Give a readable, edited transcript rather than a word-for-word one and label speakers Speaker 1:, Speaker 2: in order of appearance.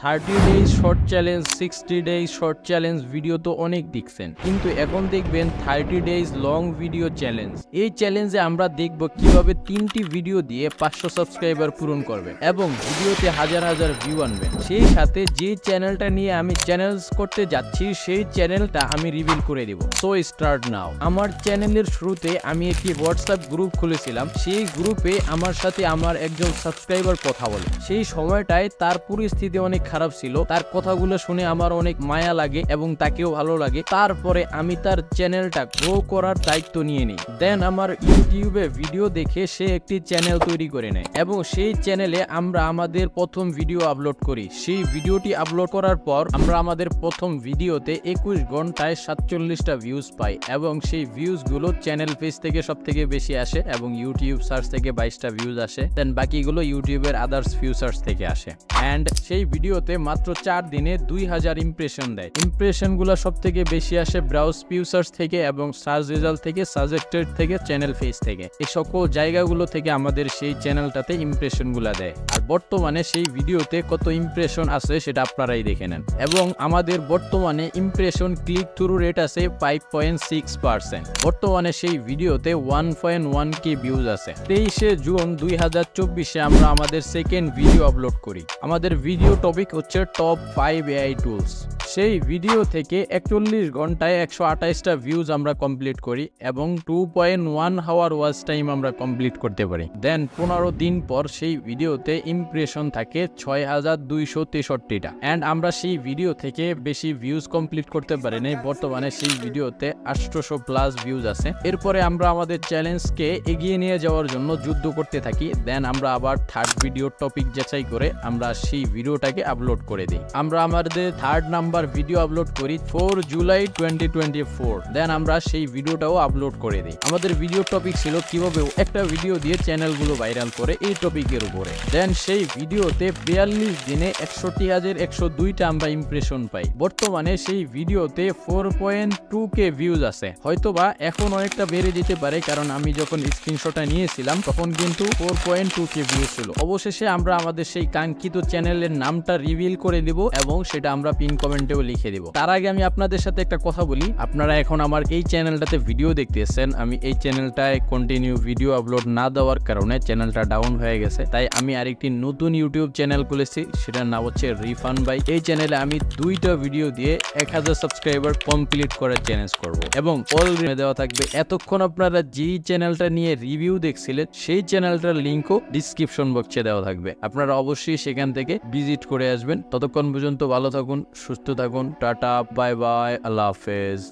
Speaker 1: 30 days short challenge 60 days short challenge video তো অনেক দেখছেন, কিন্তু এখন দেখবেন 30 days long video challenge। এই চ্যালেঞ্জে আমরা দেখব কিভাবে 3টি ভিডিও দিয়ে 500 সাবস্ক্রাইবার পূরণ করবেন এবং ভিডিওতে হাজার হাজার ভিউ আনবেন। সেই সাথে যে চ্যানেলটা নিয়ে আমি চ্যালেঞ্জ করতে যাচ্ছি সেই চ্যানেলটা আমি রিভিল করে দেব। So start now. আমার চ্যানেলের শুরুতে আমি একটি হোয়াটসঅ্যাপ গ্রুপ খুলেছিলাম। সেই গ্রুপে আমার সাথে আমার একজন সাবস্ক্রাইবার কথা বলে। সেই সময়টায় তার পরিস্থিতি অনেক খারাপ ছিল। তার কথাগুলো শুনে আমার অনেক মায়া লাগে এবং তাকেও ভালো লাগে। তারপরে আমি তার চ্যানেলটা গ্রো করার দায়িত্ব নিয়ে নিই। দেন আমার ইউটিউবে ভিডিও দেখে সে একটি চ্যানেল তৈরি করে নেয় এবং সেই চ্যানেলে আমরা আমাদের প্রথম ভিডিও আপলোড করি। সেই ভিডিওটি আপলোড করার পর আমরা আমাদের প্রথম ভিডিওতে 21 ঘন্টায় 47টা ভিউজ পাই এবং সেই ভিউজগুলো চ্যানেল পেজ থেকে সব থেকে বেশি আসে এবং ইউটিউব সার্চ থেকে 22টা ভিউজ আসে। দেন বাকিগুলো ইউটিউবের আদার্স ফিউচার্স থেকে আসে। অ্যান্ড সেই ভিডিওতে মাত্র 4 দিনে 2000 ইমপ্রেশন দেয়। ইমপ্রেশনগুলো সব থেকে বেশি আসে ব্রাউজ ফিউচার্স থেকে এবং সার্চ রেজাল্ট থেকে, সাজেক্টেড থেকে, চ্যানেল পেজ থেকে। এই সকল জায়গাগুলো থেকে আমাদের সেই চ্যানেলটাতে ইমপ্রেশনগুলো দেয়। আর বর্তমানে সেই ভিডিওতে কত ইমপ্রেশন আছে সেটা আপনারাই দেখে নেন। এবং আমাদের বর্তমানে ইমপ্রেশন ক্লিক থ্রু রেট আছে 5.6%। বর্তমানে সেই ভিডিওতে 1.1k ভিউজ আছে। 23শে জুন 2024 আমরা আমাদের সেকেন্ড ভিডিও আপলোড করি। আমাদের ভিডিও টপিক হচ্ছে টপ 5 AI টুলস। সেই ভিডিও থেকে 41 ঘন্টায় 128টা ভিউজ আমরা কমপ্লিট করি এবং 2.1 আওয়ার ওয়াচ টাইম আমরা কমপ্লিট করতে পারি। দেন 15 দিন পর সেই ভিডিওতে ইমপ্রেশন থাকে 6263টা। অ্যান্ড আমরা সেই ভিডিও থেকে বেশি ভিউজ কমপ্লিট করতে পারি নাই। বর্তমানে সেই ভিডিওতে 800+ ভিউজ আছে। এরপরে আমরা আমাদের চ্যালেঞ্জকে এগিয়ে নিয়ে যাওয়ার জন্য যুদ্ধ করতে থাকি। দেন আমরা আবার থার্ড ভিডিও টপিক যাচাই করে আমরা সেই ভিডিওটাকে আপলোড করে দিই। আমরা আমাদের থার্ড নাম্বার ভিডিও আপলোড করি 4 জুলাই 2024। দেন আমরা সেই ভিডিওটাও আপলোড করে দিই। আমাদের ভিডিও টপিক ছিল কিভাবে একটা ভিডিও দিয়ে চ্যানেলগুলো ভাইরাল করে, এই টপিকের উপরে। দেন সেই ভিডিওতে 42 দিনে 61,102টা আমরা ইমপ্রেশন পাই। বর্তমানে সেই ভিডিওতে 4.2k ভিউজ আছে। হয়তোবা এখন অনেকটা বেড়ে যেতে পারে, কারণ আমি যখন স্ক্রিনশটটা নিয়েছিলাম তখন কিন্তু 4.2k ভিউজ ছিল। অবশেষে আমরা আমাদের সেই কাঙ্ক্ষিত চ্যানেলের নামটা রিভিল করে দিব এবং সেটা আমরা পিন কমেন্টেও লিখে দিব। তার আগে আমি আপনাদের সাথে একটা কথা বলি। আপনারা এখন আমার এই চ্যানেলটাতে ভিডিও দেখতেছেন। আমি এই চ্যানেলটায় কন্টিনিউ ভিডিও আপলোড না দেওয়ার কারণে চ্যানেলটা ডাউন হয়ে গেছে। তাই আমি আরেকটি নতুন ইউটিউব চ্যানেল খুলেছি, সেটার নাম হচ্ছে রিফান ভাই। এই চ্যানেলে আমি 2টা ভিডিও দিয়ে 1000 সাবস্ক্রাইবার কমপ্লিট করার চ্যালেঞ্জ করব এবং অলরেডি দেওয়া থাকবে। এতক্ষণ আপনারা যেই চ্যানেলটা নিয়ে রিভিউ দেখছিলেন সেই চ্যানেলটার লিঙ্কও ডিসক্রিপশন বক্সে দেওয়া থাকবে। আপনারা অবশ্যই সেখান থেকে ভিজিট করে আসবেন। ততক্ষণ পর্যন্ত ভালো থাকুন, সুস্থ থাকুন। টাটা, বাই বাই, আল্লাহ হাফেজ।